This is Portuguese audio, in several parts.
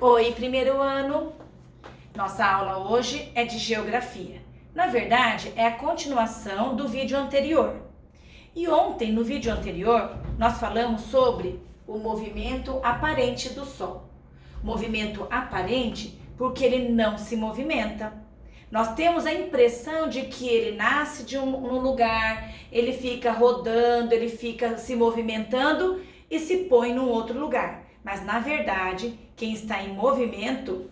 Oi, primeiro ano! Nossa aula hoje é de geografia. Na verdade, é a continuação do vídeo anterior. E ontem, no vídeo anterior, nós falamos sobre o movimento aparente do Sol. Movimento aparente porque ele não se movimenta. Nós temos a impressão de que ele nasce de um lugar, ele fica rodando, ele fica se movimentando e se põe num outro lugar. Mas, na verdade, quem está em movimento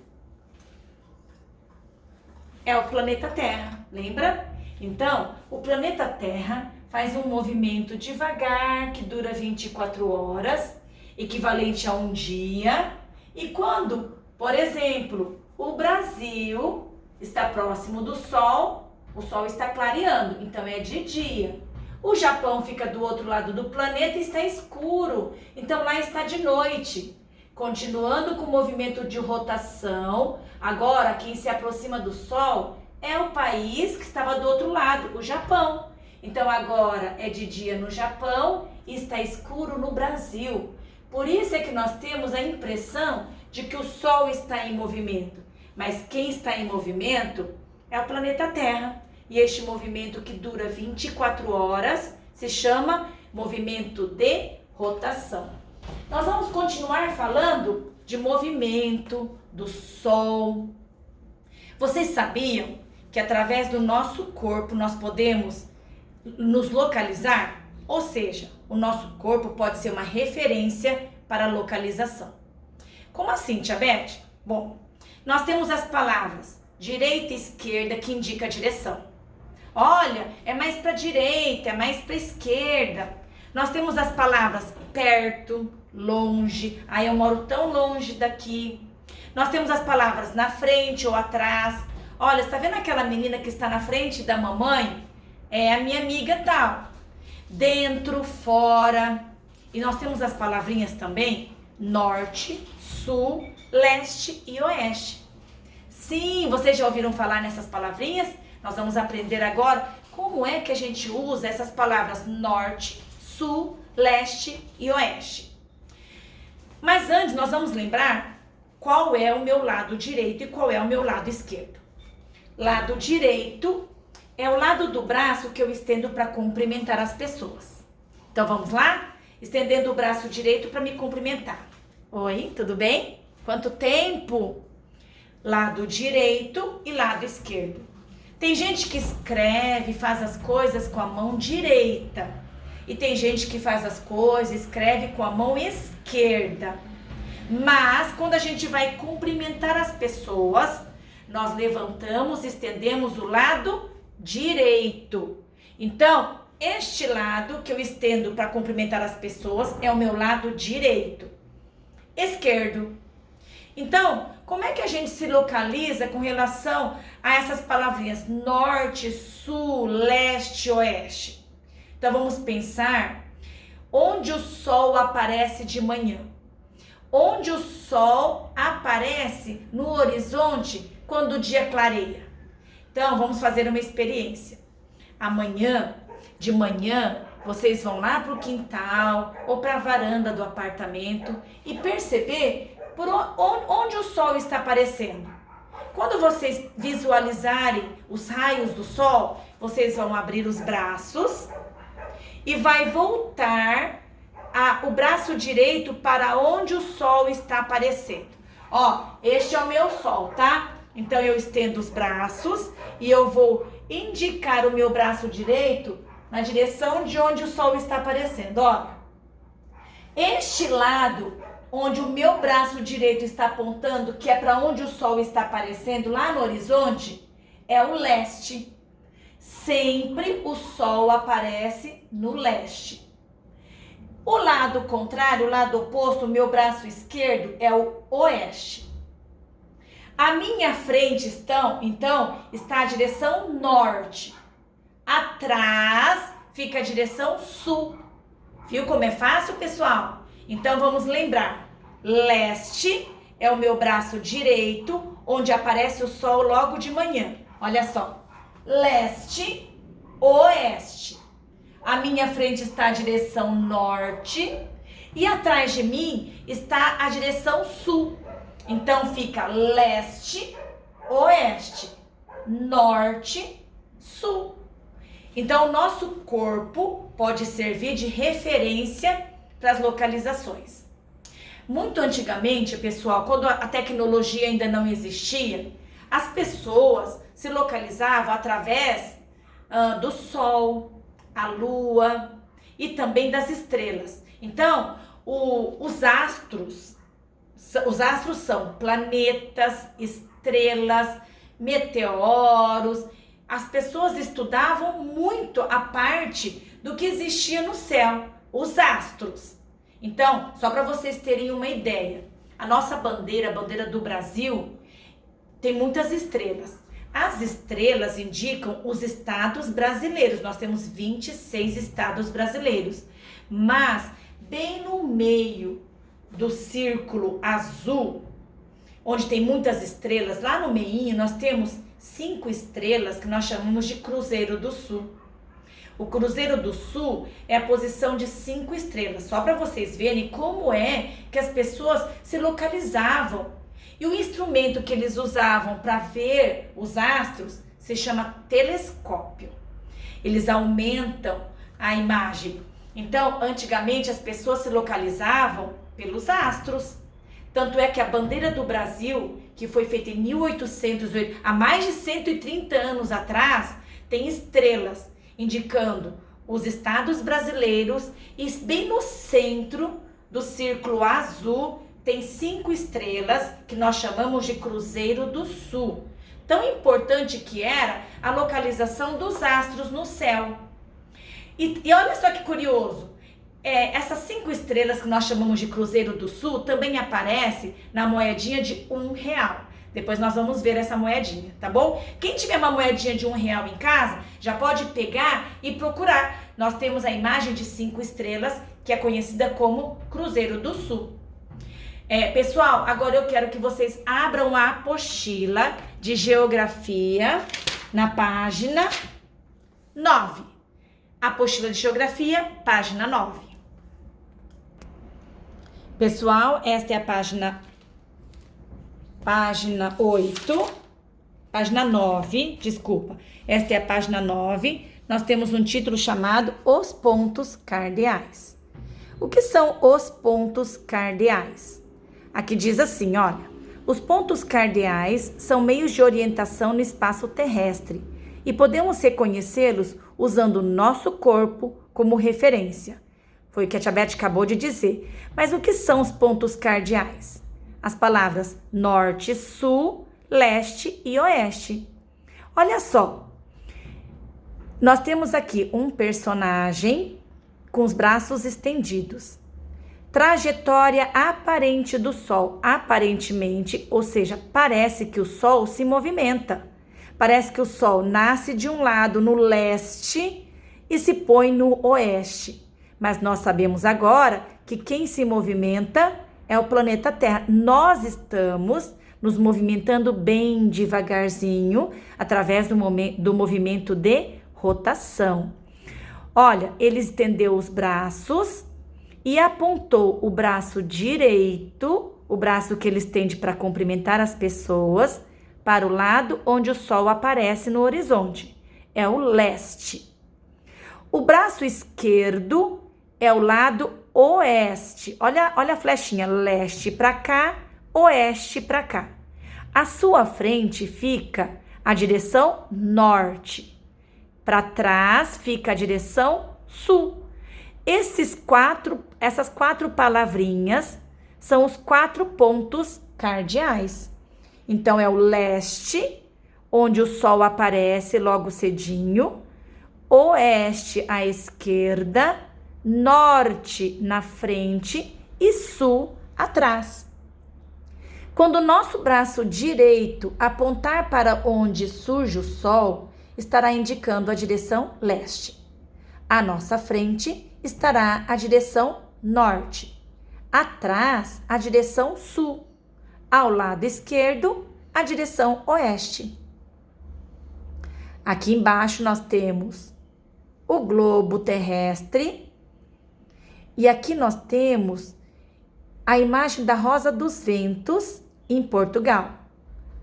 é o planeta Terra, lembra? Então, o planeta Terra faz um movimento devagar, que dura 24 horas, equivalente a um dia. E quando, por exemplo, o Brasil está próximo do Sol, o Sol está clareando, então é de dia. O Japão fica do outro lado do planeta e está escuro, então lá está de noite. Continuando com o movimento de rotação, agora quem se aproxima do Sol é o país que estava do outro lado, o Japão. Então agora é de dia no Japão e está escuro no Brasil. Por isso é que nós temos a impressão de que o Sol está em movimento. Mas quem está em movimento é o planeta Terra. E este movimento que dura 24 horas se chama movimento de rotação. Nós vamos continuar falando de movimento do Sol. Vocês sabiam que através do nosso corpo nós podemos nos localizar? Ou seja, o nosso corpo pode ser uma referência para a localização. Como assim, Tia Beth? Bom, nós temos as palavras direita e esquerda que indica a direção. Olha, é mais para a direita, é mais para a esquerda. Nós temos as palavras perto, longe. Aí eu moro tão longe daqui. Nós temos as palavras na frente ou atrás. Olha, você tá vendo aquela menina que está na frente da mamãe? É a minha amiga tal. Dentro, fora. E nós temos as palavrinhas também norte, sul, leste e oeste. Sim, vocês já ouviram falar nessas palavrinhas? Nós vamos aprender agora como é que a gente usa essas palavras norte, sul, leste e oeste. Mas antes nós vamos lembrar qual é o meu lado direito e qual é o meu lado esquerdo. Lado direito é o lado do braço que eu estendo para cumprimentar as pessoas. Então vamos lá? Estendendo o braço direito para me cumprimentar. Oi, tudo bem? Quanto tempo? Lado direito e lado esquerdo. Tem gente que escreve, faz as coisas com a mão direita. E tem gente que faz as coisas, escreve com a mão esquerda. Mas quando a gente vai cumprimentar as pessoas, nós levantamos, estendemos o lado direito. Então, este lado que eu estendo para cumprimentar as pessoas é o meu lado direito. Esquerdo. Então, como é que a gente se localiza com relação a essas palavrinhas norte, sul, leste, oeste? Então, vamos pensar onde o sol aparece de manhã. Onde o sol aparece no horizonte quando o dia clareia. Então, vamos fazer uma experiência. Amanhã, de manhã, vocês vão lá para o quintal ou para a varanda do apartamento e perceber por onde o sol está aparecendo. Quando vocês visualizarem os raios do sol, vocês vão abrir os braços e vai voltar o braço direito para onde o sol está aparecendo. Ó, este é o meu sol, tá? Então eu estendo os braços e eu vou indicar o meu braço direito na direção de onde o sol está aparecendo. Ó, este lado onde o meu braço direito está apontando, que é para onde o sol está aparecendo lá no horizonte, é o leste. Sempre o sol aparece no leste. O lado contrário, o lado oposto, o meu braço esquerdo, é o oeste. À minha frente então, está a direção norte. Atrás fica a direção sul. Viu como é fácil, pessoal? Então vamos lembrar. Leste é o meu braço direito, onde aparece o sol logo de manhã. Olha só. Leste, oeste. À minha frente está a direção norte e atrás de mim está a direção sul. Então fica leste, oeste, norte, sul. Então o nosso corpo pode servir de referência para as localizações. Muito antigamente, pessoal, quando a tecnologia ainda não existia, as pessoas se localizavam através do sol, a lua e também das estrelas. Então, os astros são planetas, estrelas, meteoros. As pessoas estudavam muito a parte do que existia no céu, os astros. Então, só para vocês terem uma ideia, a nossa bandeira, a bandeira do Brasil, tem muitas estrelas. As estrelas indicam os estados brasileiros. Nós temos 26 estados brasileiros. Mas, bem no meio do círculo azul, onde tem muitas estrelas, lá no meinho nós temos 5 estrelas que nós chamamos de Cruzeiro do Sul. O Cruzeiro do Sul é a posição de 5 estrelas, só para vocês verem como é que as pessoas se localizavam. E o instrumento que eles usavam para ver os astros se chama telescópio. Eles aumentam a imagem. Então, antigamente as pessoas se localizavam pelos astros. Tanto é que a bandeira do Brasil, que foi feita em 1808, há mais de 130 anos atrás, tem estrelas indicando os estados brasileiros e bem no centro do círculo azul tem 5 estrelas que nós chamamos de Cruzeiro do Sul. Tão importante que era a localização dos astros no céu. E olha só que curioso, essas 5 estrelas que nós chamamos de Cruzeiro do Sul também aparece na moedinha de R$1. Depois nós vamos ver essa moedinha, tá bom? Quem tiver uma moedinha de R$1 em casa, já pode pegar e procurar. Nós temos a imagem de 5 estrelas, que é conhecida como Cruzeiro do Sul. Pessoal, agora eu quero que vocês abram a apostila de geografia na página 9. Apostila de geografia, página 9. Pessoal, esta é a página 9, desculpa. Esta é a página 9. Nós temos um título chamado Os Pontos Cardeais. O que são os pontos cardeais? Aqui diz assim, olha, os pontos cardeais são meios de orientação no espaço terrestre e podemos reconhecê-los usando o nosso corpo como referência. Foi o que a Tia Beth acabou de dizer. Mas o que são os pontos cardeais? As palavras norte, sul, leste e oeste. Olha só, nós temos aqui um personagem com os braços estendidos. Trajetória aparente do Sol. Aparentemente, ou seja, parece que o Sol se movimenta. Parece que o Sol nasce de um lado no leste e se põe no oeste. Mas nós sabemos agora que quem se movimenta é o planeta Terra. Nós estamos nos movimentando bem devagarzinho através do movimento de rotação. Olha, ele estendeu os braços e apontou o braço direito, o braço que ele estende para cumprimentar as pessoas, para o lado onde o Sol aparece no horizonte. É o leste. O braço esquerdo é o lado oeste. Olha a flechinha, leste para cá, oeste para cá. À sua frente fica a direção norte. Para trás fica a direção sul. Essas 4 palavrinhas são os 4 pontos cardeais. Então é o leste, onde o Sol aparece logo cedinho, oeste à esquerda, norte na frente e sul atrás. Quando o nosso braço direito apontar para onde surge o Sol, estará indicando a direção leste. À nossa frente estará a direção norte. Atrás, a direção sul. Ao lado esquerdo, a direção oeste. Aqui embaixo nós temos o globo terrestre. E aqui nós temos a imagem da rosa dos ventos em Portugal.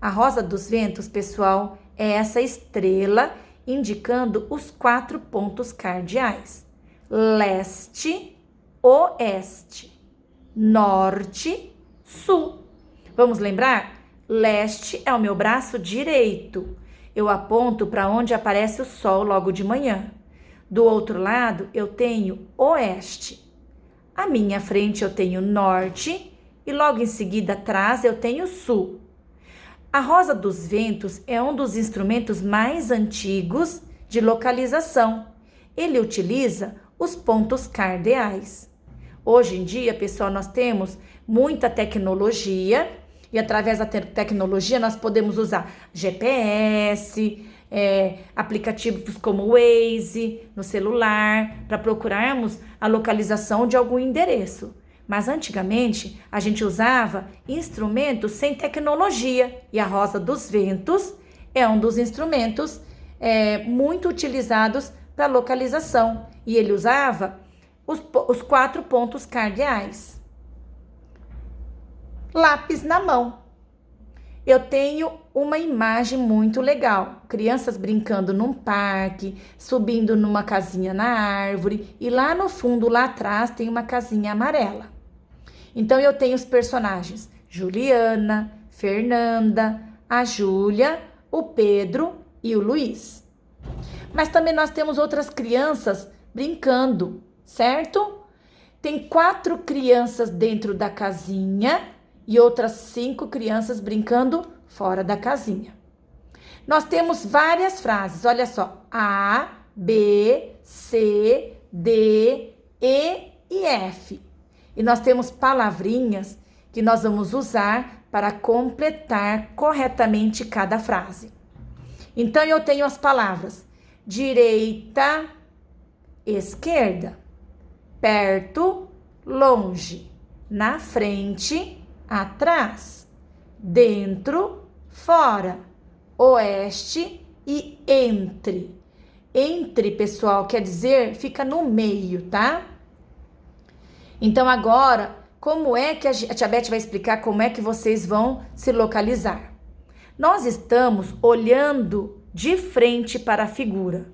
A Rosa dos Ventos, pessoal, é essa estrela indicando os 4 pontos cardeais: leste, oeste, norte, sul. Vamos lembrar? Leste é o meu braço direito. Eu aponto para onde aparece o sol logo de manhã. Do outro lado, eu tenho oeste. À minha frente, eu tenho norte e logo em seguida atrás, eu tenho sul. A Rosa dos Ventos é um dos instrumentos mais antigos de localização. Ele utiliza os pontos cardeais. Hoje em dia, pessoal, nós temos muita tecnologia e através da tecnologia nós podemos usar GPS, aplicativos como o Waze no celular para procurarmos a localização de algum endereço. Mas antigamente a gente usava instrumentos sem tecnologia e a Rosa dos Ventos é um dos instrumentos muito utilizados para localização e ele usava os 4 pontos cardeais. Lápis na mão. Eu tenho uma imagem muito legal. Crianças brincando num parque, subindo numa casinha na árvore e lá no fundo, lá atrás, tem uma casinha amarela. Então, eu tenho os personagens Juliana, Fernanda, a Júlia, o Pedro e o Luiz. Mas também nós temos outras crianças brincando, certo? Tem 4 crianças dentro da casinha e outras 5 crianças brincando fora da casinha. Nós temos várias frases, olha só, A, B, C, D, E e F. E nós temos palavrinhas que nós vamos usar para completar corretamente cada frase. Então, eu tenho as palavras direita, esquerda, perto, longe, na frente, atrás, dentro, fora, oeste e entre. Entre, pessoal, quer dizer, fica no meio, tá? Então, agora, como é que a tia Beth vai explicar como é que vocês vão se localizar? Nós estamos olhando de frente para a figura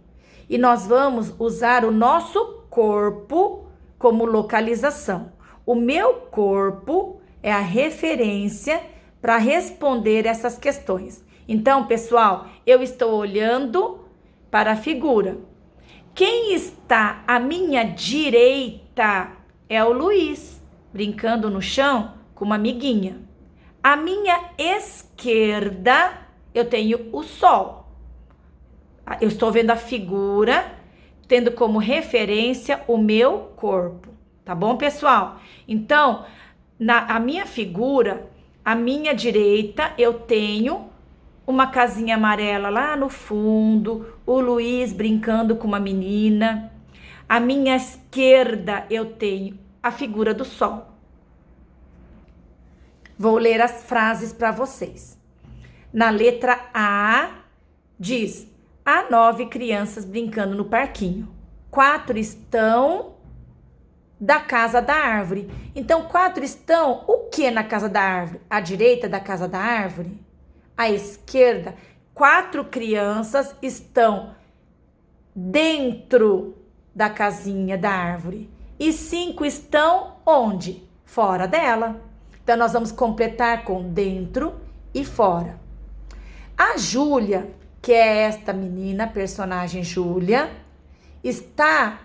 e nós vamos usar o nosso corpo como localização. O meu corpo é a referência para responder essas questões. Então, pessoal, eu estou olhando para a figura. Quem está à minha direita é o Luiz, brincando no chão com uma amiguinha. À minha esquerda, eu tenho o sol. Eu estou vendo a figura, tendo como referência o meu corpo. Tá bom, pessoal? Então, a minha figura, à minha direita, eu tenho uma casinha amarela lá no fundo, o Luiz brincando com uma menina. À minha esquerda, eu tenho a figura do sol. Vou ler as frases para vocês. Na letra A, diz: há 9 crianças brincando no parquinho. 4 estão da casa da árvore. Então, 4 estão o que na casa da árvore? À direita da casa da árvore? À esquerda? 4 crianças estão dentro da casinha da árvore. E 5 estão onde? Fora dela. Então, nós vamos completar com dentro e fora. A Júlia, que é esta menina, personagem Júlia, está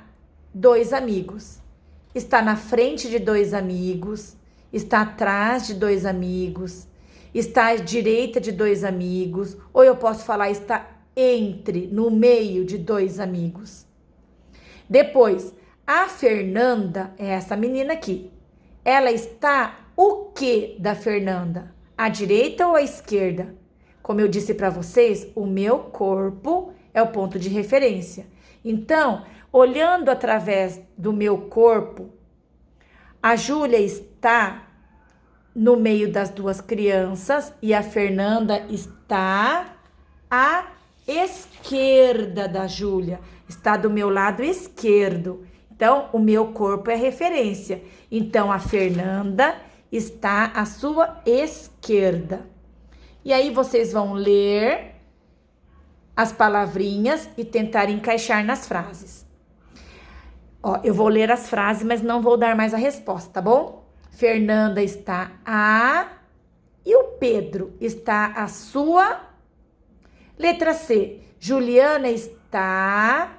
2 amigos. Está na frente de 2 amigos, está atrás de 2 amigos, está à direita de 2 amigos, ou eu posso falar está no meio de 2 amigos. Depois, a Fernanda é essa menina aqui. Ela está o que da Fernanda? À direita ou à esquerda? Como eu disse para vocês, o meu corpo é o ponto de referência. Então, olhando através do meu corpo, a Júlia está no meio das 2 crianças e a Fernanda está à esquerda da Júlia, está do meu lado esquerdo. Então, o meu corpo é referência. Então, a Fernanda está à sua esquerda. esquerda. E aí vocês vão ler as palavrinhas e tentar encaixar nas frases. Ó, eu vou ler as frases, mas não vou dar mais a resposta, tá bom? Fernanda está a... E o Pedro está a sua... Letra C. Juliana está...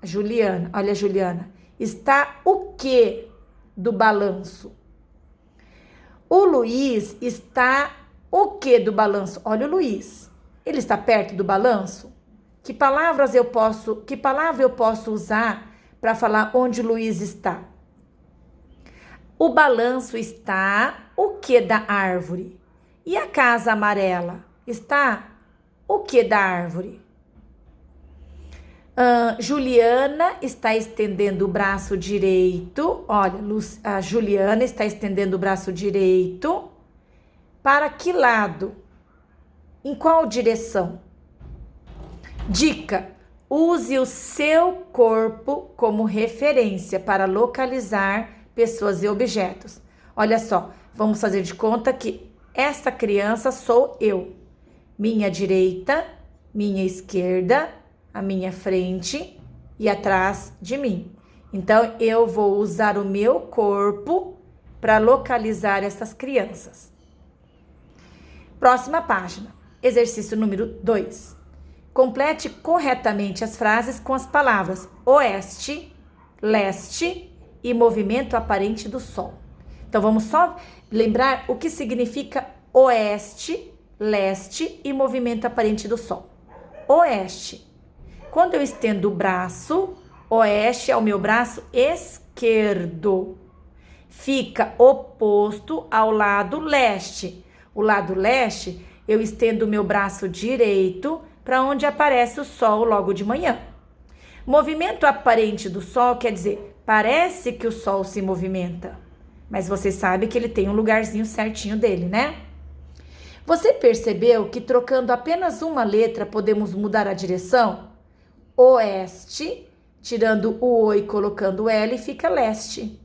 Juliana, olha a Juliana. Está o quê do balanço? O Luiz está o quê do balanço? Olha o Luiz. Ele está perto do balanço? Que palavra eu posso usar para falar onde o Luiz está? O balanço está o quê da árvore? E a casa amarela? Está o quê da árvore? Juliana está estendendo o braço direito. Olha, a Juliana está estendendo o braço direito. Para que lado? Em qual direção? Dica: use o seu corpo como referência para localizar pessoas e objetos. Olha só, vamos fazer de conta que essa criança sou eu. Minha direita, minha esquerda, a minha frente e atrás de mim. Então, eu vou usar o meu corpo para localizar essas crianças. Próxima página. Exercício número 2. Complete corretamente as frases com as palavras oeste, leste e movimento aparente do sol. Então, vamos só lembrar o que significa oeste, leste e movimento aparente do sol. Oeste. Quando eu estendo o braço, oeste é o meu braço esquerdo. Fica oposto ao lado leste. O lado leste, eu estendo o meu braço direito para onde aparece o sol logo de manhã. Movimento aparente do sol quer dizer, parece que o sol se movimenta, mas você sabe que ele tem um lugarzinho certinho dele, né? Você percebeu que trocando apenas uma letra podemos mudar a direção? Oeste, tirando o O e colocando o L, fica leste.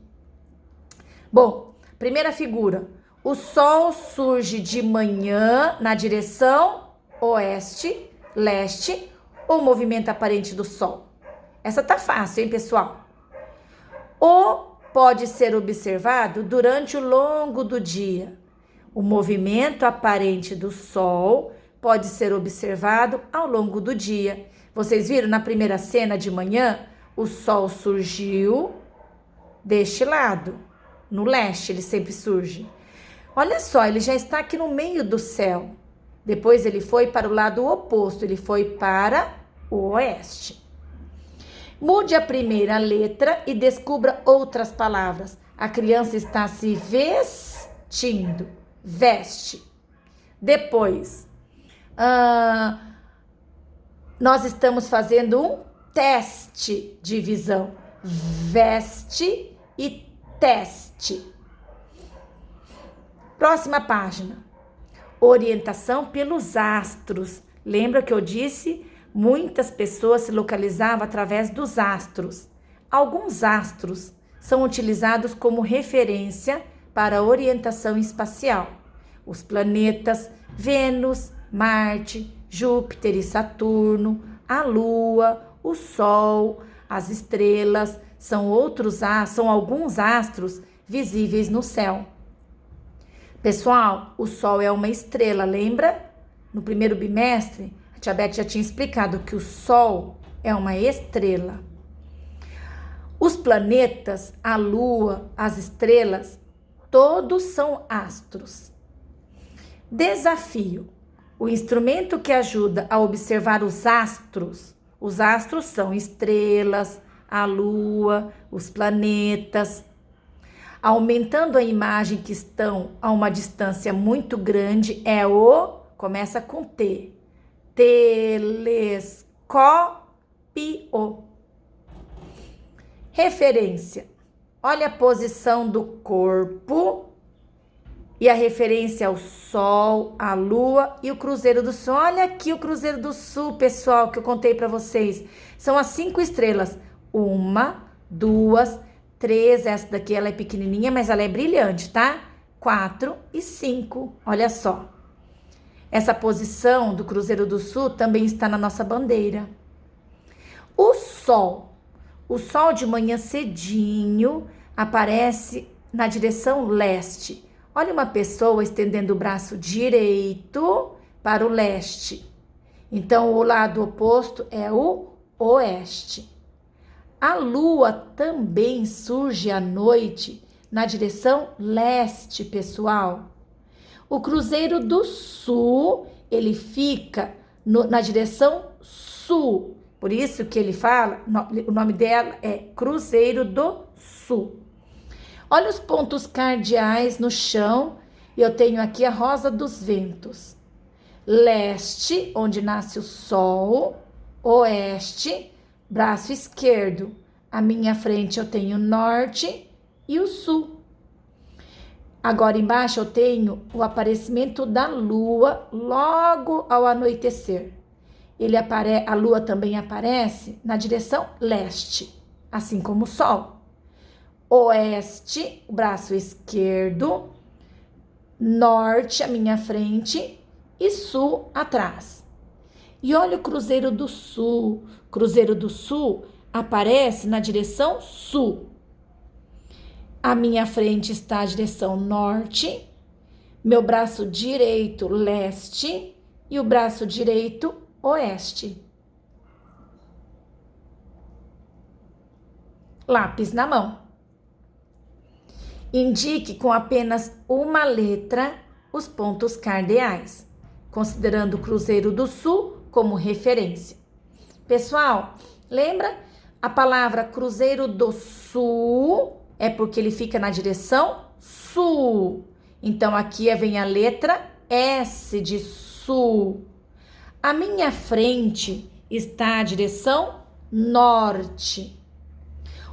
Bom, primeira figura. O sol surge de manhã na direção oeste, leste, ou movimento aparente do sol? Essa tá fácil, hein, pessoal? O pode ser observado durante o longo do dia. O movimento aparente do sol pode ser observado ao longo do dia. Vocês viram na primeira cena de manhã? O sol surgiu deste lado. No leste ele sempre surge. Olha só, ele já está aqui no meio do céu. Depois ele foi para o lado oposto, ele foi para o oeste. Mude a primeira letra e descubra outras palavras. A criança está se vestindo. Veste. Depois, nós estamos fazendo um teste de visão. Veste e teste. Próxima página. Orientação pelos astros. Lembra que eu disse? Muitas pessoas se localizavam através dos astros. Alguns astros são utilizados como referência para orientação espacial. Os planetas Vênus, Marte, Júpiter e Saturno, a Lua, o Sol, as estrelas, são alguns astros visíveis no céu. Pessoal, o Sol é uma estrela, lembra? No primeiro bimestre, a tia Beth já tinha explicado que o Sol é uma estrela. Os planetas, a Lua, as estrelas, todos são astros. Desafio. O instrumento que ajuda a observar os astros são estrelas, a Lua, os planetas. Aumentando a imagem que estão a uma distância muito grande começa com T. Telescópio. Referência. Olha a posição do corpo e a referência ao Sol, a Lua e o Cruzeiro do Sul. Olha aqui o Cruzeiro do Sul, pessoal, que eu contei para vocês. São as 5 estrelas. 1, 2, 3, essa daqui ela é pequenininha, mas ela é brilhante, tá? 4 e 5. Olha só. Essa posição do Cruzeiro do Sul também está na nossa bandeira. O Sol de manhã cedinho aparece na direção leste. Olha uma pessoa estendendo o braço direito para o leste. Então, o lado oposto é o oeste. A Lua também surge à noite na direção leste, pessoal. O Cruzeiro do Sul, ele fica na direção sul. Por isso que ele fala, o nome dela é Cruzeiro do Sul. Olha os pontos cardeais no chão. Eu tenho aqui a Rosa dos Ventos. Leste, onde nasce o Sol. Oeste, braço esquerdo. À minha frente eu tenho o norte e o sul. Agora embaixo eu tenho o aparecimento da Lua logo ao anoitecer. A Lua também aparece na direção leste, assim como o Sol. Oeste, o braço esquerdo, norte à minha frente e sul atrás. E olha o Cruzeiro do Sul. Cruzeiro do Sul aparece na direção sul. À minha frente está a direção norte, meu braço direito leste e o braço direito oeste. Lápis na mão. Indique com apenas uma letra os pontos cardeais, considerando o Cruzeiro do Sul como referência. Pessoal, lembra? A palavra Cruzeiro do Sul é porque ele fica na direção sul. Então, aqui vem a letra S de sul. À minha frente está a direção norte.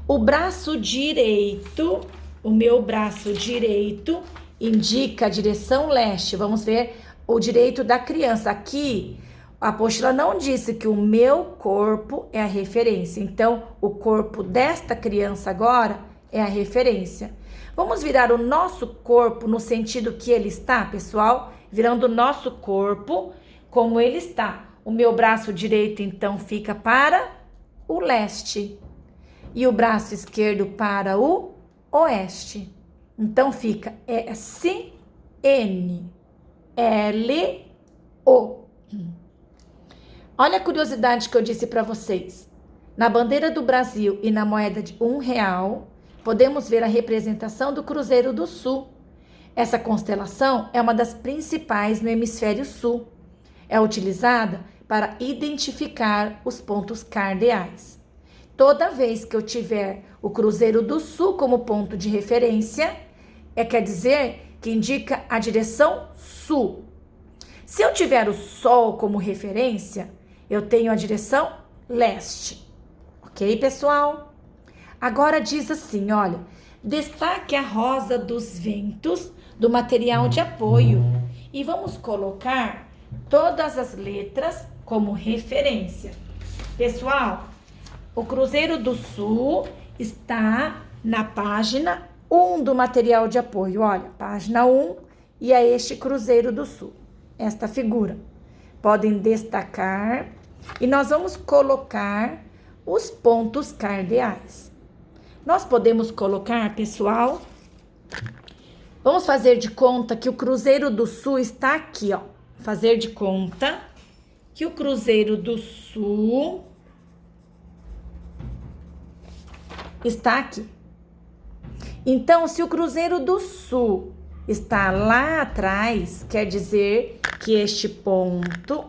O braço direito, o meu braço direito, indica a direção leste. Vamos ver o direito da criança. Aqui, a apostila não disse que o meu corpo é a referência. Então, o corpo desta criança agora é a referência. Vamos virar o nosso corpo no sentido que ele está, pessoal? Virando o nosso corpo como ele está. O meu braço direito, então, fica para o leste. E o braço esquerdo para o oeste. Então, fica S-N-L-O. Olha a curiosidade que eu disse para vocês. Na bandeira do Brasil e na moeda de R$1, podemos ver a representação do Cruzeiro do Sul. Essa constelação é uma das principais no hemisfério sul. É utilizada para identificar os pontos cardeais. Toda vez que eu tiver o Cruzeiro do Sul como ponto de referência, quer dizer que indica a direção sul. Se eu tiver o Sol como referência, eu tenho a direção leste. Ok, pessoal? Agora diz assim, olha, destaque a Rosa dos Ventos do material de apoio e vamos colocar todas as letras como referência. Pessoal, o Cruzeiro do Sul está na página 1 do material de apoio. Olha, página 1 e é este Cruzeiro do Sul, esta figura. Podem destacar e nós vamos colocar os pontos cardeais. Nós podemos colocar, pessoal, vamos fazer de conta que o Cruzeiro do Sul está aqui, ó. Fazer de conta que o Cruzeiro do Sul está aqui. Então, se o Cruzeiro do Sul está lá atrás, quer dizer que este ponto,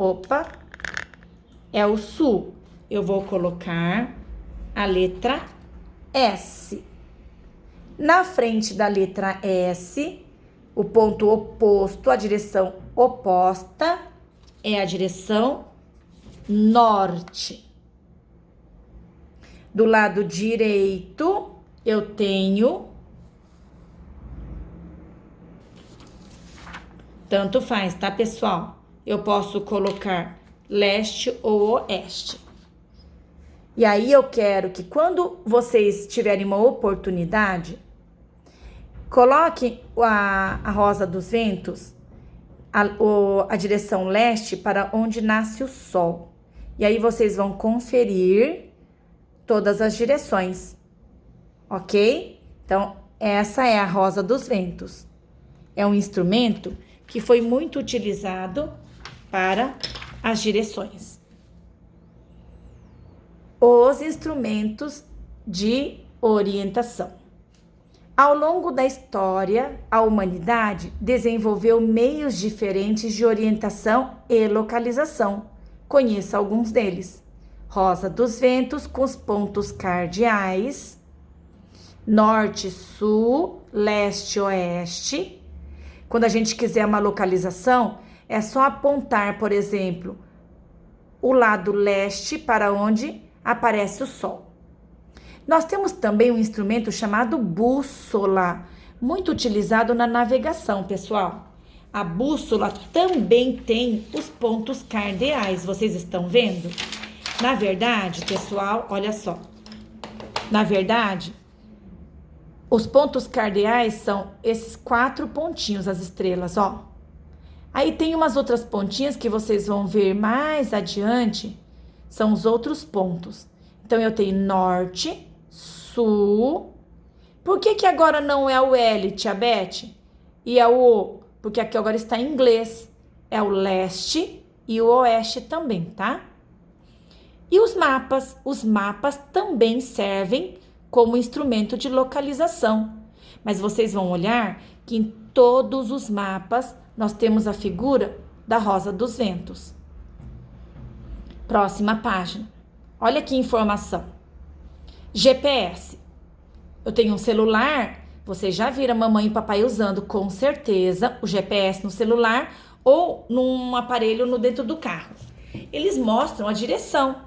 é o sul. Eu vou colocar a letra S. Na frente da letra S, o ponto oposto, a direção oposta, é a direção norte. Do lado direito, eu tenho... Tanto faz, tá, pessoal? Eu posso colocar leste ou oeste. E aí eu quero que quando vocês tiverem uma oportunidade, Coloque a rosa dos ventos, a direção leste para onde nasce o sol. E aí vocês vão conferir todas as direções, ok? Então, essa é a rosa dos ventos. É um instrumento que foi muito utilizado para as direções. Os instrumentos de orientação. Ao longo da história, a humanidade desenvolveu meios diferentes de orientação e localização. Conheça alguns deles. Rosa dos ventos com os pontos cardeais, norte, sul, leste, oeste. Quando a gente quiser uma localização, é só apontar, por exemplo, o lado leste para onde aparece o sol. Nós temos também um instrumento chamado bússola, muito utilizado na navegação, pessoal. A bússola também tem os pontos cardeais, vocês estão vendo? Na verdade, pessoal, olha só. Na verdade, os pontos cardeais são esses 4 pontinhos, as estrelas, ó. Aí tem umas outras pontinhas que vocês vão ver mais adiante, são os outros pontos. Então, eu tenho norte, sul. Por que agora não é o L, tia Beth? E é o O? Porque aqui agora está em inglês. É o leste e o oeste também, tá? E os mapas? Os mapas também servem como instrumento de localização. Mas vocês vão olhar que em todos os mapas nós temos a figura da rosa dos ventos. Próxima página. Olha que informação. GPS. Eu tenho um celular, vocês já viram a mamãe e papai usando com certeza o GPS no celular ou num aparelho no dentro do carro. Eles mostram a direção.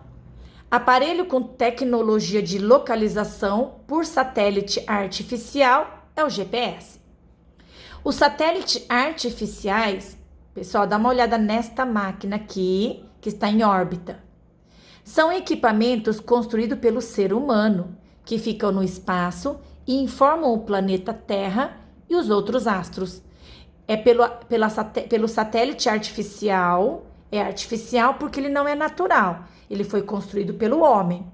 Aparelho com tecnologia de localização por satélite artificial é o GPS. Os satélites artificiais, pessoal, dá uma olhada nesta máquina aqui, que está em órbita. São equipamentos construídos pelo ser humano, que ficam no espaço e informam o planeta Terra e os outros astros. É pelo satélite artificial, é artificial porque ele não é natural, ele foi construído pelo homem.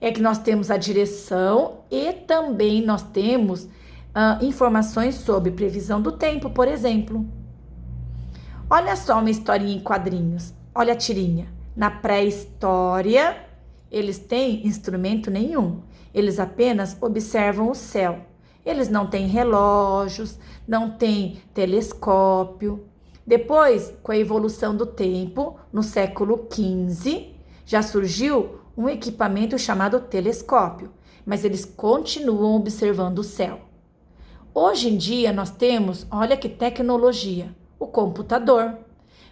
É que nós temos a direção e também nós temos informações sobre previsão do tempo, por exemplo. Olha só uma historinha em quadrinhos, olha a tirinha. Na pré-história, eles têm instrumento nenhum. Eles apenas observam o céu. Eles não têm relógios, não têm telescópio. Depois, com a evolução do tempo, no século XV, já surgiu um equipamento chamado telescópio. Mas eles continuam observando o céu. Hoje em dia, nós temos, olha que tecnologia, o computador.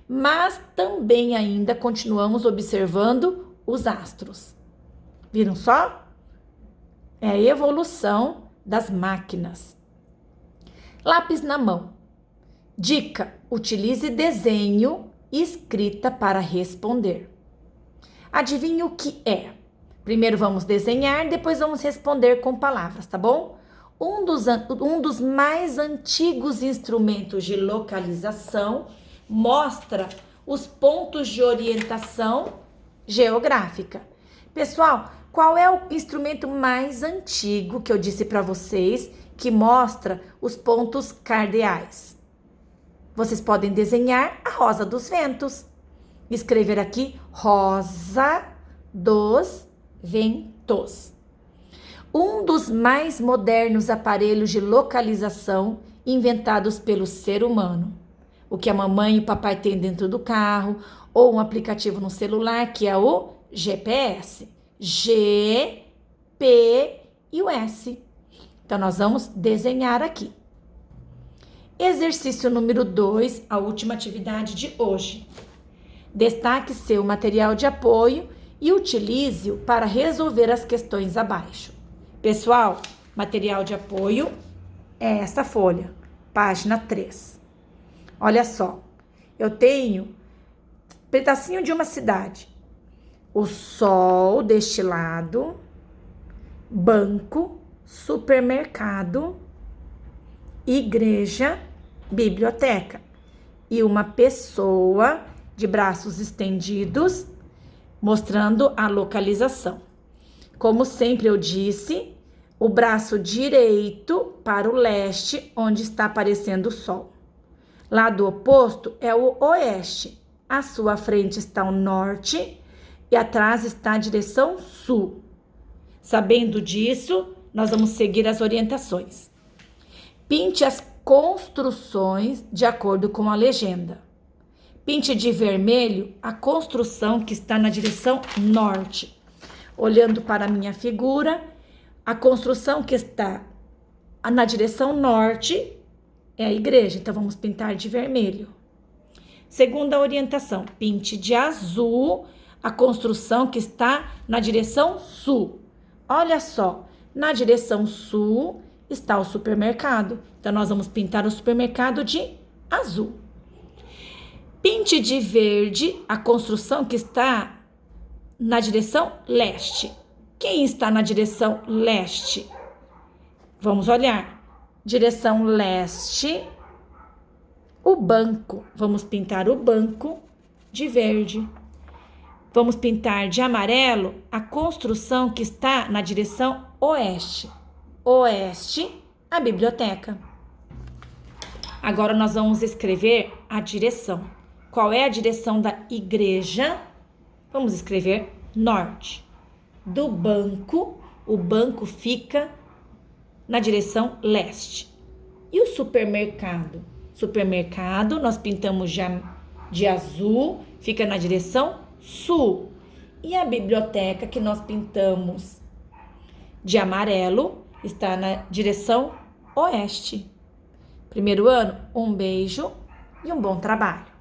Mas também ainda continuamos observando os astros. Viram só? É a evolução das máquinas. Lápis na mão. Dica: utilize desenho e escrita para responder. Adivinhe o que é? Primeiro vamos desenhar, depois vamos responder com palavras, tá bom? Um dos mais antigos instrumentos de localização mostra os pontos de orientação geográfica. Pessoal, qual é o instrumento mais antigo que eu disse para vocês que mostra os pontos cardeais? Vocês podem desenhar a rosa dos ventos. Escrever aqui rosa dos ventos. Um dos mais modernos aparelhos de localização inventados pelo ser humano. O que a mamãe e o papai têm dentro do carro, ou um aplicativo no celular, que é o GPS. G, P e o S. Então, nós vamos desenhar aqui. Exercício número 2, a última atividade de hoje. Destaque seu material de apoio e utilize-o para resolver as questões abaixo. Pessoal, material de apoio é essa folha, página 3. Olha só, eu tenho pedacinho de uma cidade. O sol deste lado, banco, supermercado, igreja, biblioteca. E uma pessoa de braços estendidos, mostrando a localização. Como sempre eu disse, o braço direito para o leste, onde está aparecendo o sol. Lado oposto é o oeste. À sua frente está o norte e atrás está a direção sul. Sabendo disso, nós vamos seguir as orientações. Pinte as construções de acordo com a legenda. Pinte de vermelho a construção que está na direção norte. Olhando para a minha figura, a construção que está na direção norte é a igreja, então vamos pintar de vermelho. Segunda orientação, pinte de azul a construção que está na direção sul. Olha só, na direção sul está o supermercado, então nós vamos pintar o supermercado de azul. Pinte de verde a construção que está na direção leste. Quem está na direção leste? Vamos olhar. Direção leste, o banco. Vamos pintar o banco de verde. Vamos pintar de amarelo a construção que está na direção oeste. Oeste, a biblioteca. Agora nós vamos escrever a direção. Qual é a direção da igreja? Vamos escrever norte. Do banco, o banco fica na direção leste. E o supermercado? Supermercado, nós pintamos de azul, fica na direção sul. E a biblioteca, que nós pintamos de amarelo, está na direção oeste. Primeiro ano, um beijo e um bom trabalho.